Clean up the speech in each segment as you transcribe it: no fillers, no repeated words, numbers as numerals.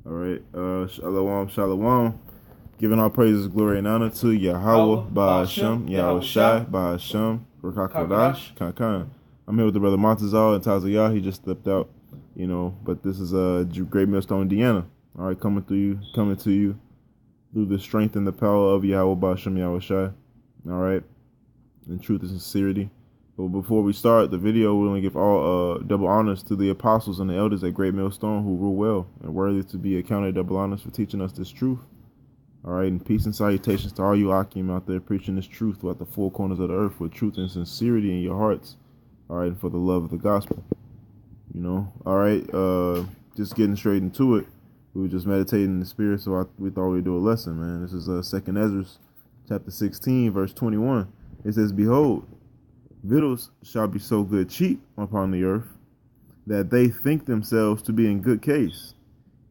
All right. Shalom, shalom. Giving all praises, glory, and honor to Yahweh, Ba'ashem, Yahweh Shai, Ba'ashem, Rakakodash, Kankan. I'm here with the brother Montezal and Tazayah. He just stepped out, but this is Great Millstone, Indiana. All right, coming to you through the strength and the power of Yahweh, Ba'ashem, Yahweh Shai. All right, in truth and sincerity. But before we start the video, we want to give all double honors to the apostles and the elders at Great Millstone who rule well and worthy to be accounted double honors for teaching us this truth. All right, and peace and salutations to all you Akim out there preaching this truth throughout the four corners of the earth with truth and sincerity in your hearts. All right, and for the love of the gospel. All right, just getting straight into it. We were just meditating in the spirit, so we thought we'd do a lesson, man. This is 2nd Ezra, chapter 16, verse 21. It says, "Behold, victuals shall be so good cheap upon the earth, that they think themselves to be in good case.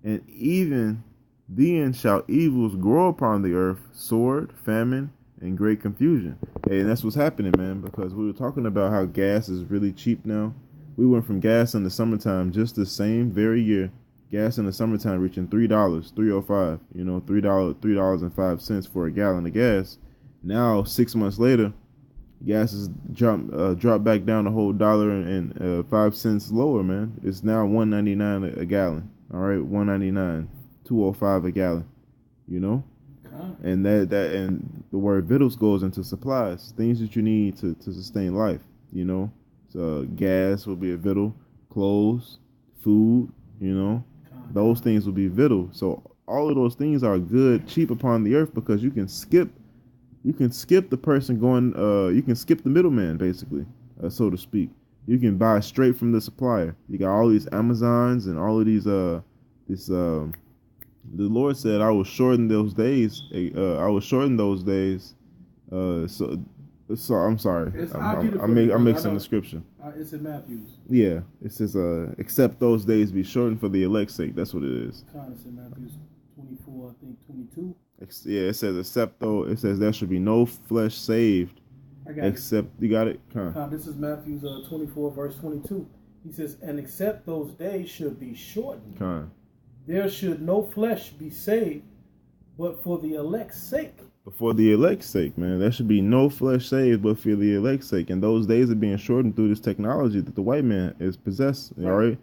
And even then shall evils grow upon the earth, sword, famine, and great confusion." Hey, and that's what's happening, man, because we were talking about how gas is really cheap now. We went from gas in the summertime, just the same very year, gas in the summertime reaching $3, $3.05, $3.05 for a gallon of gas. Now, 6 months later, gas has dropped back down a whole $1.05 lower, man. It's now $1.99 a gallon. All right, $1.99, $2.05 a gallon. And that and the word victuals goes into supplies, things that you need to sustain life. So gas will be a victual, clothes, food. Those things will be victual. So all of those things are good, cheap upon the earth because you can skip the person going, you can skip the middleman, basically, so to speak. You can buy straight from the supplier. You got all these Amazons and all of these, the Lord said, I will shorten those days. So I'm sorry. I'm mixing the scripture. It's in Matthew. Yeah. It says, except those days be shortened for the elect's sake. That's what it is. It's in Matthew 24, I think 22. Yeah, it says it says there should be no flesh saved except you got it. This is Matthew 24 verse 22. He says, and except those days should be shortened, there should no flesh be saved, but for the elect's sake. But for the elect's sake, man, there should be no flesh saved, but for the elect's sake. And those days are being shortened through this technology that the white man is possessed. All right,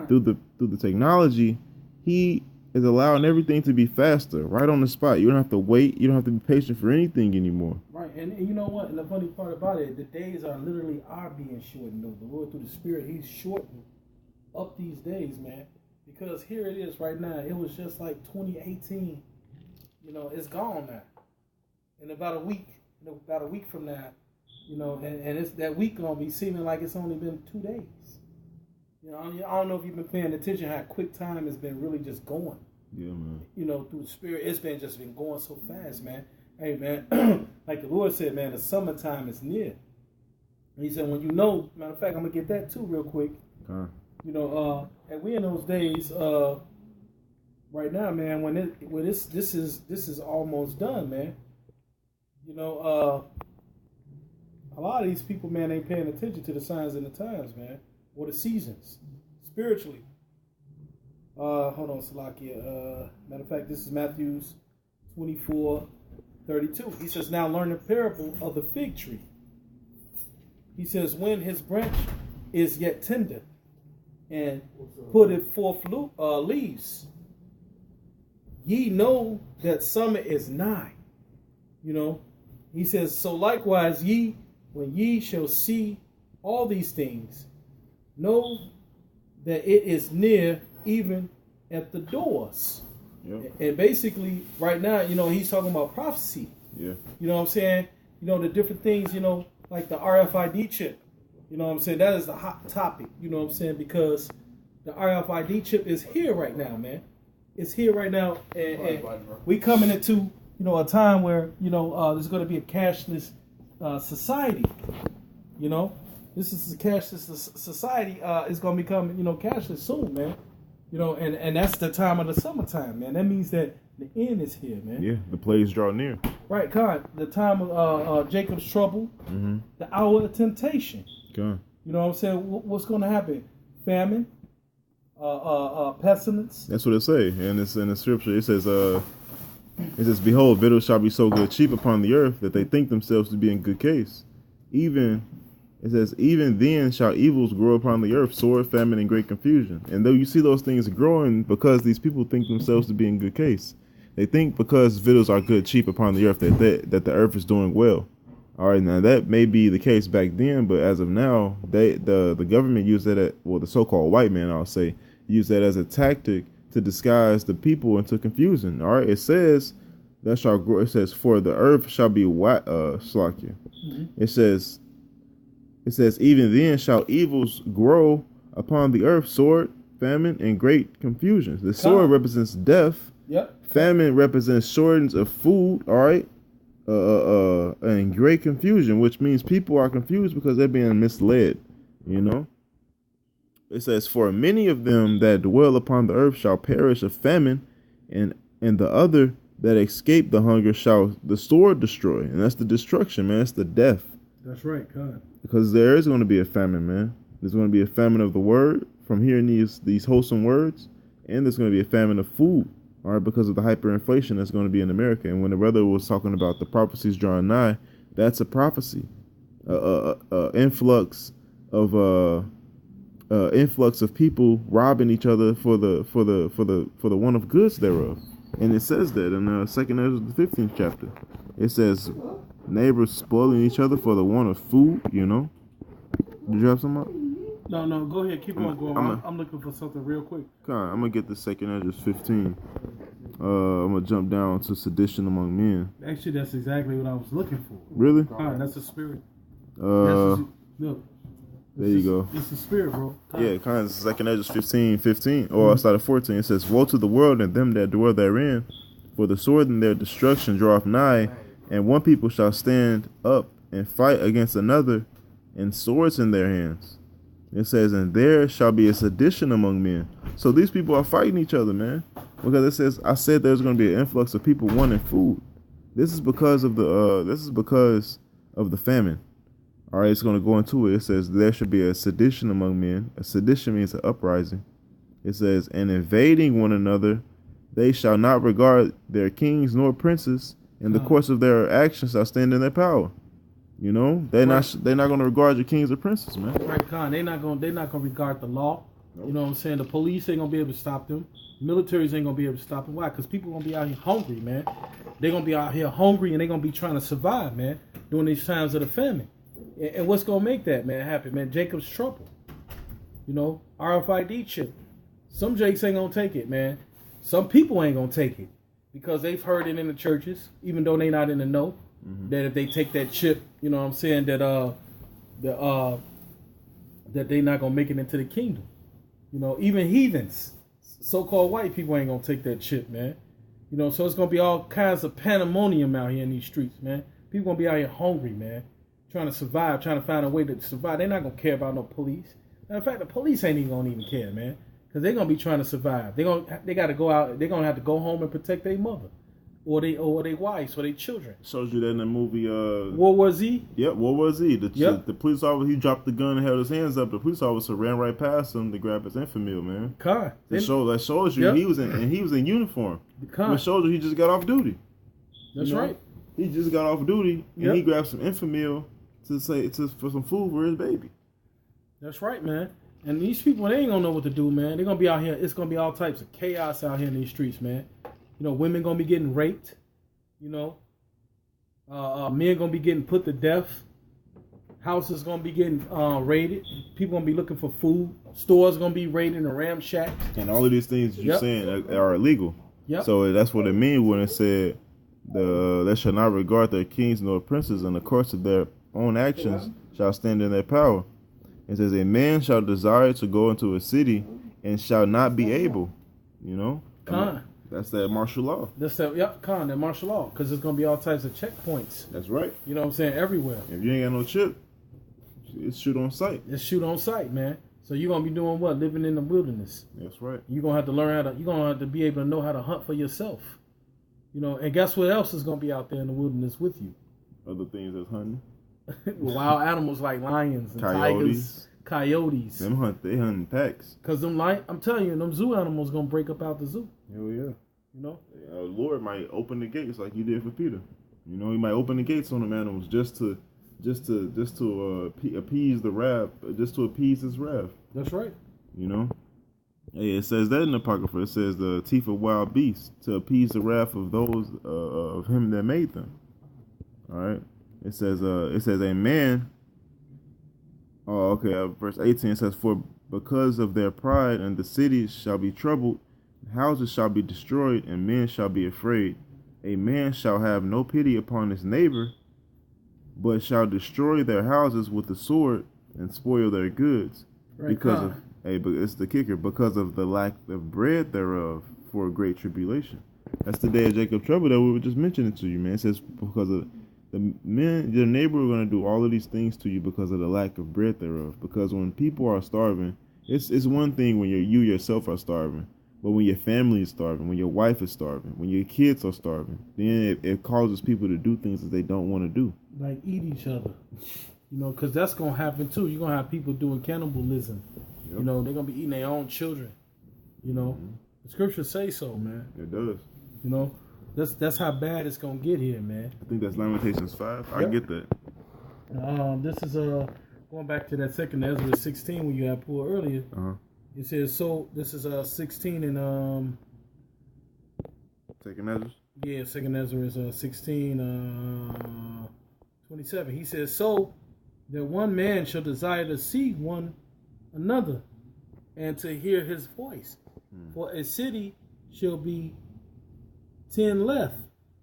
through the technology, he is allowing everything to be faster, right on the spot. You don't have to wait. You don't have to be patient for anything anymore. Right, and you know what? And the funny part about it, the days are being shortened. Though the Lord through the Spirit, He's shortening up these days, man. Because here it is right now. It was just like 2018. It's gone now. In about a week from now, and it's that week gonna be seeming like it's only been 2 days. I don't know if you've been paying attention how quick time has been really just going. Yeah, man. Through the Spirit, it's been going so fast, man. Hey, man, like the Lord said, man, the summertime is near. And He said, matter of fact, I'm gonna get that too real quick. And we in those days, right now, man, when this is almost done, man. A lot of these people, man, ain't paying attention to the signs and the times, man, or the seasons, spiritually. Hold on, Salakia. Matter of fact, this is Matthew 24:32. He says, now learn the parable of the fig tree. He says, when his branch is yet tender, and put it forth leaves, ye know that summer is nigh. He says, so likewise ye, when ye shall see all these things, know that it is near, even at the doors. Yep. And basically, right now, he's talking about prophecy. Yeah. You know what I'm saying? The different things, like the RFID chip. You know what I'm saying? That is the hot topic. You know what I'm saying? Because the RFID chip is here right now, man. It's here right now. And we coming into a time where, there's going to be a cashless society. This is a cashless society. Is going to become, cashless soon, man. And that's the time of the summertime, man. That means that the end is here, man. Yeah, the plays draw near. Right, the time of Jacob's trouble, the hour of temptation. You know what I'm saying? What's going to happen? Famine, pestilence. That's what it say, and it's in the scripture. It says, "Behold, victuals shall be so good cheap upon the earth that they think themselves to be in good case. Even then shall evils grow upon the earth, sword, famine, and great confusion. And though you see those things growing, because these people think themselves to be in good case, they think because victuals are good cheap upon the earth that the earth is doing well. All right, now that may be the case back then, but as of now, the government used that the so-called white man, I'll say, use that as a tactic to disguise the people into confusion. All right, it says that shall grow. It says, for the earth shall be slakia. Mm-hmm. It says, even then shall evils grow upon the earth, sword, famine, and great confusion. The sword represents death. Yep. Famine represents shortage of food. All right. And great confusion, which means people are confused because they're being misled. You know. It says, for many of them that dwell upon the earth shall perish of famine, and the other that escape the hunger shall the sword destroy. And that's the destruction, man. That's the death. That's right, God. Because there is going to be a famine, man. There's going to be a famine of the word from hearing these wholesome words, and there's going to be a famine of food, all right, because of the hyperinflation that's going to be in America. And when the brother was talking about the prophecies drawing nigh, that's a prophecy, influx of people robbing each other for the want of goods thereof. And it says that in 2 Ezra the 15th chapter. It says neighbors spoiling each other for the want of food. You know. Did you have something? No. Go ahead. Keep on going. I'm looking for something real quick. I'm gonna get the 2 Ezra 15. I'm gonna jump down to sedition among men. Actually, that's exactly what I was looking for. Really? That's the spirit. Look. There you go. It's the spirit, bro. Yeah, kind of 2 Ezra 15. Or I started 14. It says, woe to the world and them that dwell therein, for the sword and their destruction draweth nigh, and one people shall stand up and fight against another, and swords in their hands. It says, and there shall be a sedition among men. So these people are fighting each other, man. Because it says, I said there's going to be an influx of people wanting food. This is because of the famine. All right, it's going to go into it. It says there should be a sedition among men. A sedition means an uprising. It says, and invading one another, they shall not regard their kings nor princes, and the course of their actions shall stand in their power. You know, they're not going to regard your kings or princes, man. Right, Khan. They're not going to regard the law. Nope. You know what I'm saying? The police ain't going to be able to stop them. Militaries ain't going to be able to stop them. Why? Because people going to be out here hungry, man. They're going to be out here hungry, and they're going to be trying to survive, man, during these times of the famine. And what's going to make that, man, happen, man? Jacob's trouble. You know, RFID chip. Some Jakes ain't going to take it, man. Some people ain't going to take it because they've heard it in the churches, even though they not in the know, that if they take that chip, you know what I'm saying, that they not going to make it into the kingdom. You know, even heathens, so-called white people ain't going to take that chip, man. You know, so it's going to be all kinds of pandemonium out here in these streets, man. People going to be out here hungry, man. Trying to survive, trying to find a way to survive. They're not going to care about no police. Matter of fact, the police ain't even going to care, man. Because they're going to be trying to survive. They got to go out. They're going to have to go home and protect their mother. Or their wives, or their children. Shows you that in the movie World War Z? Yep, World War Z. The police officer, he dropped the gun and held his hands up. The police officer ran right past him to grab his infamil, man. That shows you he was in uniform. It shows you he just got off duty. That's right. He just got off duty and he grabbed some infamil for some food for his baby. That's right, man. And these people, they ain't gonna know what to do, man. They're gonna be out here. It's gonna be all types of chaos out here in these streets, man. You know, women gonna be getting raped. You know, men gonna be getting put to death. Houses gonna be getting raided. People gonna be looking for food. Stores gonna be raided and ramshacked. And all of these things you're saying are illegal. Yep. So that's what it means when it said, they shall not regard their kings nor princes, and the course of their own actions shall stand in their power. It says, a man shall desire to go into a city and shall not be able. You know? That's that martial law. That martial law. Because there's going to be all types of checkpoints. That's right. You know what I'm saying? Everywhere. If you ain't got no chip, it's shoot on sight. It's shoot on sight, man. So you're going to be doing what? Living in the wilderness. That's right. You're going to have to learn you're going to have to be able to know how to hunt for yourself. You know, and guess what else is going to be out there in the wilderness with you? Other things that's hunting. Wild animals like lions and tigers, coyotes. They hunt in packs. Cause I'm telling you, them zoo animals gonna break up out the zoo. Hell yeah. You know, Lord might open the gates like you did for Peter. You know, he might open the gates on them animals just to appease the wrath, just to appease his wrath. That's right. You know, hey, it says that in the Apocrypha. It says the teeth of wild beasts to appease the wrath of those of him that made them. All right. It says a man. Oh, okay. Verse 18 says, "For because of their pride, and the cities shall be troubled, houses shall be destroyed, and men shall be afraid. A man shall have no pity upon his neighbor, but shall destroy their houses with the sword and spoil their goods, right, because of but it's the kicker, because of the lack of bread thereof, for a great tribulation." That's the day of Jacob's trouble that we were just mentioning to you, man. It says because of the men, your neighbor are going to do all of these things to you because of the lack of bread thereof. Because when people are starving, it's one thing when you yourself are starving, but when your family is starving, when your wife is starving, when your kids are starving, then it causes people to do things that they don't want to do. Like eat each other. You know, because that's going to happen too. You're going to have people doing cannibalism. Yep. You know, they're going to be eating their own children. You know, the scriptures say so, man. It does. You know, that's how bad it's going to get here, man. I think that's Lamentations 5. Yep. I get that. This is going back to that second Ezra 16 when you had pulled earlier. It says, so this is 16 and Second Ezra? Yeah, second Ezra is 16 27. He says, so that one man shall desire to see one another and to hear his voice. For a city shall be 10 left,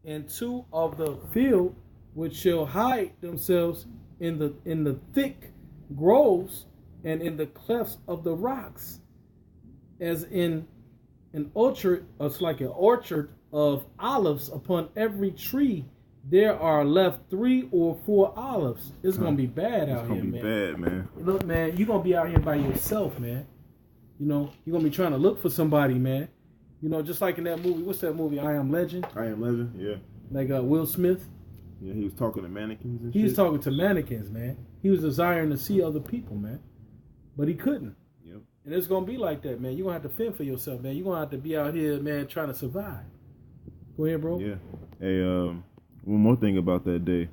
and 2 of the field which shall hide themselves in the thick groves and in the clefts of the rocks, as in an orchard. It's like an orchard of olives. Upon every tree there are left 3 or 4 olives. It's gonna be bad out here, man. It's gonna be bad, man. Look, man, you're gonna be out here by yourself, man. You know, you're gonna be trying to look for somebody, man. You know, just like in that movie. What's that movie? I Am Legend. I Am Legend. Yeah. Like Will Smith. Yeah, he was talking to mannequins and shit. He was talking to mannequins, man. He was desiring to see other people, man, but he couldn't. Yep. And it's gonna be like that, man. You're gonna have to fend for yourself, man. You're gonna have to be out here, man, trying to survive. Go ahead, bro. Yeah. Hey, one more thing about that day.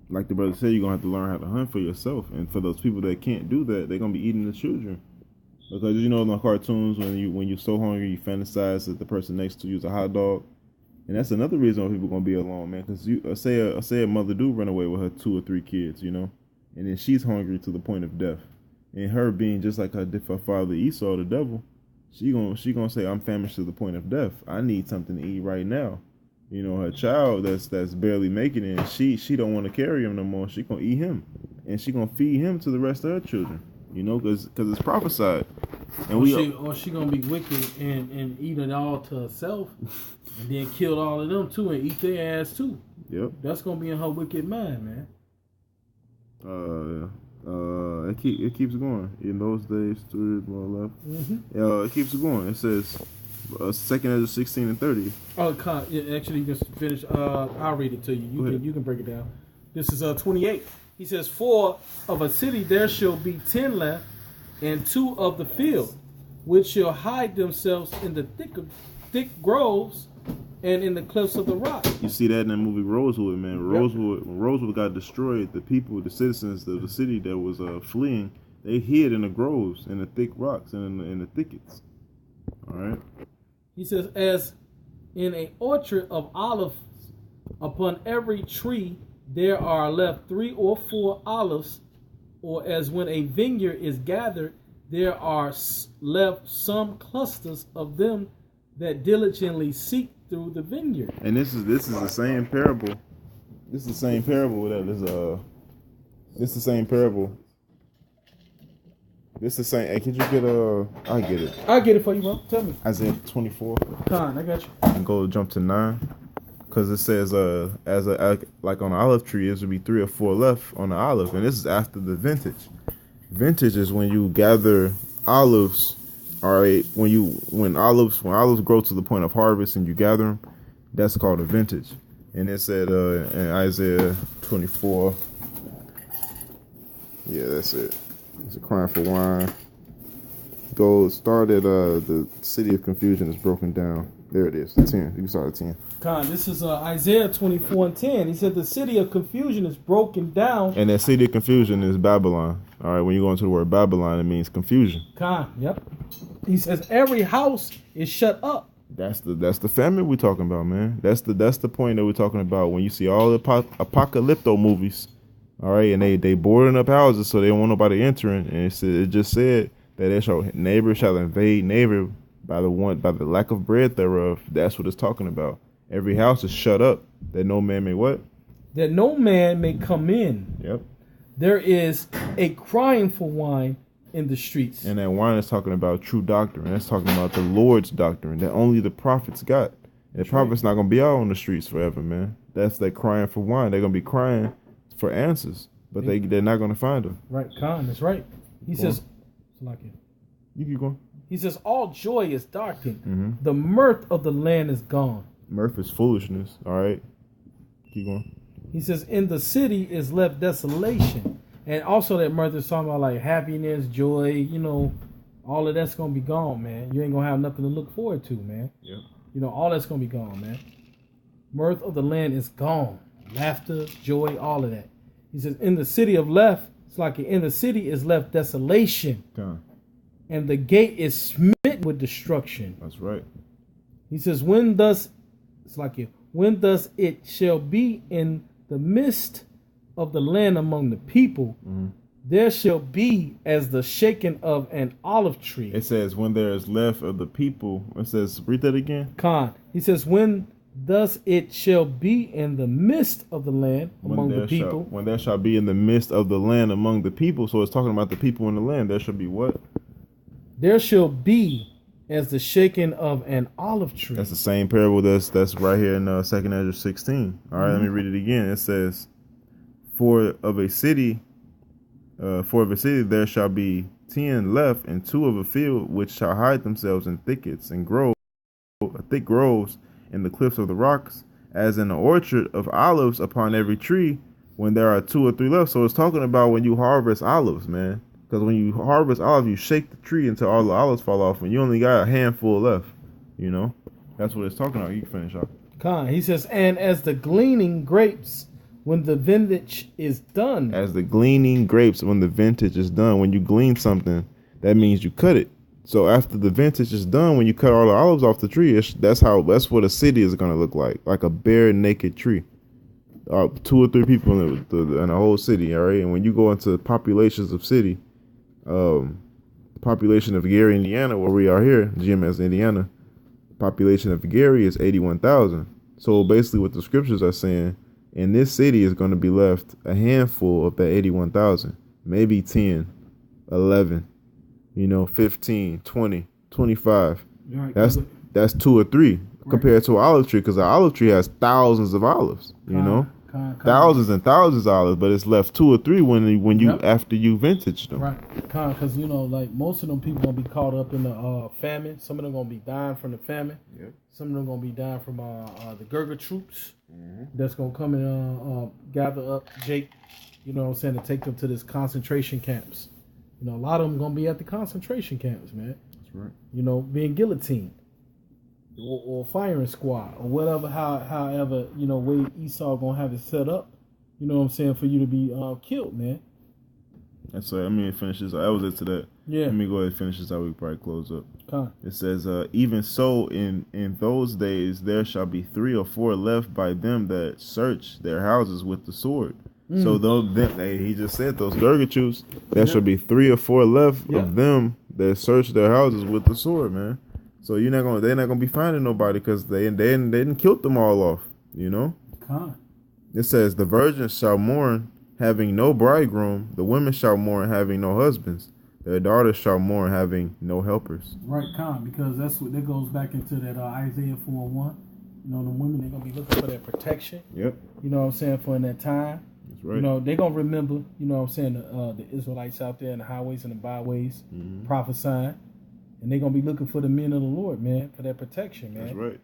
Like the brother said, you're gonna have to learn how to hunt for yourself. And for those people that can't do that, they're gonna be eating the children. Because you know in the cartoons, when you're so hungry, you fantasize that the person next to you is a hot dog. And that's another reason why people gonna be alone, man. Because say a mother do run away with her 2 or 3 kids, you know, and then she's hungry to the point of death, and her being just like her father Esau, the devil, she gonna say, I'm famished to the point of death. I need something to eat right now. You know, her child that's barely making it, and she don't want to carry him no more. She gonna eat him, and she gonna feed him to the rest of her children. You know, because it's prophesied. And she gonna be wicked and eat it all to herself, and then kill all of them too and eat their ass too. Yep. That's gonna be in her wicked mind, man. It keeps going. In those days, 3 more left. It keeps going. It says, 2nd Ezra 16 and 30. Oh, actually, you can finish. I'll read it to you. You can break it down. This is 28. He says, for of a city there shall be 10 left, and 2 of the field, which shall hide themselves in the thick groves and in the cliffs of the rock. You see that in the movie Rosewood, man. When Rosewood got destroyed, the people, the citizens of the city that was fleeing, they hid in the groves, in the thick rocks, and in the thickets. All right. He says, as in an orchard of olives, upon every tree there are left 3 or 4 olives, or as when a vineyard is gathered, there are left some clusters of them that diligently seek through the vineyard. And this is the same parable. This is the same parable that is This is the same parable. This is the same. Hey, could you get I get it. I'll get it for you, bro. Tell me. Isaiah 24. Con, I got you. And go jump to 9. Because it says, like on an olive tree, it would be 3 or 4 left on the olive, and this is after the vintage. Vintage is when you gather olives. All right, when olives grow to the point of harvest and you gather them, that's called a vintage. And it said in Isaiah 24, Yeah, that's it. It's a crying for wine. Go start at the city of confusion is broken down. There it is. 10. You can start at 10. Con, this is Isaiah 24:10. He said the city of confusion is broken down. And that city of confusion is Babylon. All right, when you go into the word Babylon, it means confusion. Con, yep. He says every house is shut up. That's the famine we're talking about, man. That's the point that we're talking about when you see all the apocalypto movies. All right, and they boarding up houses so they don't want nobody entering. And it just said that neighbor shall invade neighbor by the lack of bread thereof. That's what it's talking about. Every house is shut up that no man may what? That no man may come in. Yep. There is a crying for wine in the streets. And that wine is talking about true doctrine. That's talking about the Lord's doctrine that only the prophets got. And the prophets not going to be out on the streets forever, man. That's that crying for wine. They're going to be crying for answers, but they're not going to find them. Right, Khan, that's right. He says, you keep going. He says, all joy is darkened. Mm-hmm. The mirth of the land is gone. Mirth is foolishness. All right. Keep going. He says, in the city is left desolation. And also that mirth is talking about like happiness, joy, you know, all of that's going to be gone, man. You ain't going to have nothing to look forward to, man. Yeah. You know, all that's going to be gone, man. Mirth of the land is gone. Laughter, joy, all of that. He says, in the city of left, it's like in the city is left desolation. And the gate is smitten with destruction. That's right. He says, when thus it shall be in the midst of the land among the people, there shall be as the shaking of an olive tree. It says, when there is left of the people. It says, read that again. Khan. He says, when thus it shall be in the midst of the land among the people. When there shall be in the midst of the land among the people. So it's talking about the people in the land. There shall be what? There shall be as the shaking of an olive tree. That's the same parable that's right here in 2nd Ezra 16. All right, let me read it again. It says, For of a city there shall be 10 left, and 2 of a field, which shall hide themselves in thickets and thick groves in the cliffs of the rocks, as in the orchard of olives upon every tree, when there are 2 or 3 left. So it's talking about when you harvest olives, man. Because when you harvest olives, you shake the tree until all the olives fall off, and you only got a handful left. You know, that's what it's talking about. You can finish off. Khan, he says, and as the gleaning grapes, when the vintage is done. As the gleaning grapes, when the vintage is done. When you glean something, that means you cut it. So after the vintage is done, when you cut all the olives off the tree, that's what a city is going to look like a bare, naked tree. 2 or 3 people in a whole city, all right? And when you go into populations of city, population of Gary, Indiana, where we are here, GMS, Indiana, population of Gary is 81,000. So basically what the scriptures are saying, in this city is going to be left a handful of that 81,000, maybe 10, 11, 15, 20, 25. Right, that's 2 or 3 compared to an olive tree, because an olive tree has thousands of olives, thousands and thousands of olives, but it's left 2 or 3 when you after you vintage them. Right, because like most of them people gonna be caught up in the famine. Some of them gonna be dying from the famine. Yep. Some of them gonna be dying from the Gurga troops that's gonna come and gather up Jake. You know what I'm saying, to take them to this concentration camps. A lot of them gonna be at the concentration camps, man. That's right. Being guillotined. Or firing squad, or whatever, however, way Esau gonna have it set up, you know what I'm saying, for you to be killed, man. That's right. Let me finish this. That was it to that. Yeah. Let me go ahead and finish this out. We can probably close up. It says, even so, in those days there shall be 3 or 4 left by them that search their houses with the sword. So he just said those Gergachu's, there shall be 3 or 4 left of them that search their houses with the sword, man. So they're not gonna be finding nobody, because they didn't kill them all off, It says, the virgins shall mourn, having no bridegroom. The women shall mourn, having no husbands. Their daughters shall mourn, having no helpers. Right, because that goes back into that Isaiah 4:1. The women, they're gonna be looking for that protection. Yep. You know what I'm saying, for in that time. That's right. They're gonna remember. You know what I'm saying, the Israelites out there in the highways and the byways prophesying. And they're going to be looking for the men of the Lord, man, for that protection, man. That's right.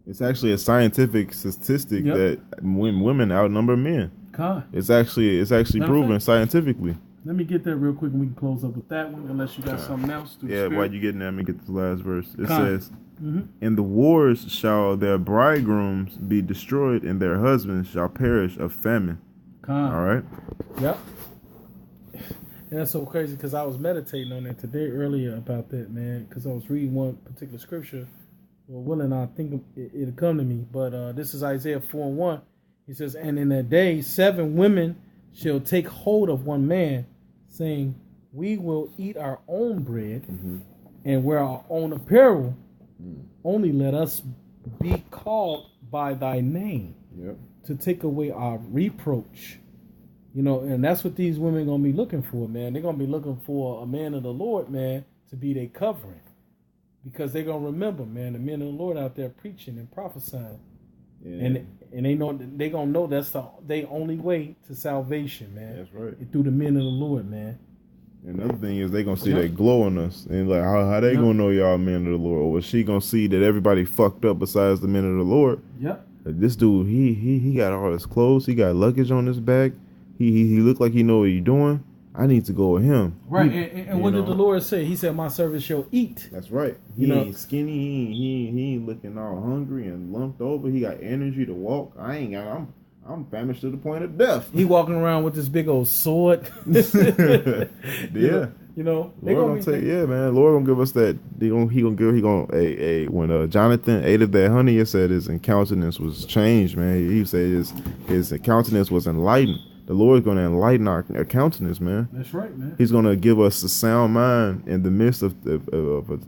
It's actually a scientific statistic that women outnumber men. It's actually proven scientifically. Let me get that real quick and we can close up with that one, unless you got something else. Yeah, while you getting there, let me get the last verse. It says, "In the wars shall their bridegrooms be destroyed, and their husbands shall perish of famine." All right? Yep. And that's so crazy because I was meditating on that today earlier about that, man, because I was reading one particular scripture. Well, willing, I think it'll come to me. But this is Isaiah 4:1. He says, "And in that day 7 women shall take hold of one man, saying, we will eat our own bread and wear our own apparel. Only let us be called by thy name to take away our reproach." You know, and that's what these women going to be looking for, man. They're going to be looking for a man of the Lord, man, to be their covering. Because they're going to remember, man, the men of the Lord out there preaching and prophesying. Yeah. And they know they going to know that's the only way to salvation, man. That's right. Through the men of the Lord, man. And another thing is they going to see that glow in us. And like, how they going to know y'all men of the Lord? Or was she going to see that everybody fucked up besides the men of the Lord? Yep. This dude, he got all his clothes. He got luggage on his back. He looked like he know what he's doing. I need to go with him. Right. And what did the Lord say? He said, my servant shall eat. That's right. He ain't skinny. He ain't looking all hungry and lumped over. He got energy to walk. I'm famished to the point of death. He walking around with this big old sword. Yeah. You know, Lord gonna take, man. Lord gonna give us that. When Jonathan ate of that honey, it said his countenance was changed, man. He said his countenance was enlightened. The Lord's gonna enlighten our countenance, man. That's right, man. He's gonna give us a sound mind in the midst of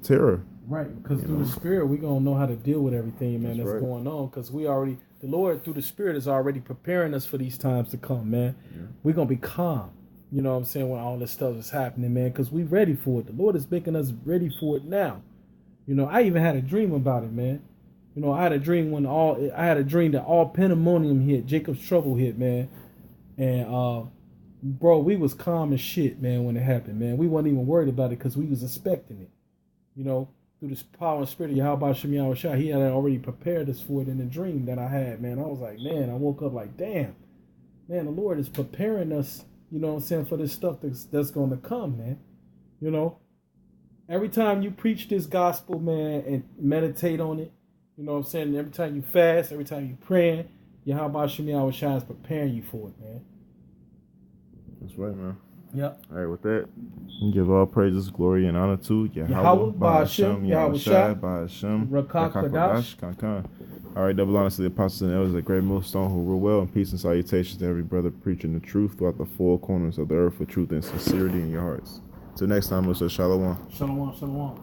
terror. Right, because through the Spirit, we're gonna know how to deal with everything, man, that's going on. Because the Lord through the Spirit is already preparing us for these times to come, man. Yeah. We're gonna be calm. You know what I'm saying, when all this stuff is happening, man, because we're ready for it. The Lord is making us ready for it now. You know, I even had a dream about it, man. You know, I had a dream that all pandemonium hit, Jacob's trouble hit, man. And, bro, we was calm as shit, man, when it happened, man. We wasn't even worried about it because we was expecting it. You know, through the power and spirit of Yahweh Shem Yahweh Shah, he had already prepared us for it in the dream that I had, man. I was like, man, I woke up like, damn, man, the Lord is preparing us, you know what I'm saying, for this stuff that's going to come, man. You know, every time you preach this gospel, man, and meditate on it, you know what I'm saying, every time you fast, every time you praying, Yahweh Shem Yahweh Shah is preparing you for it, man. That's right, man. Yep. All right, with that, give all praises, glory, and honor to Yahweh, Ba'ashem, Yahweh Shai, Ba'ashem, Rakakadash, Kankan. All right, double honor to the apostles and elders, a great millstone who rule well, and peace and salutations to every brother preaching the truth throughout the four corners of the earth with truth and sincerity in your hearts. Till next time, we'll say shalom. Shalom, shalom.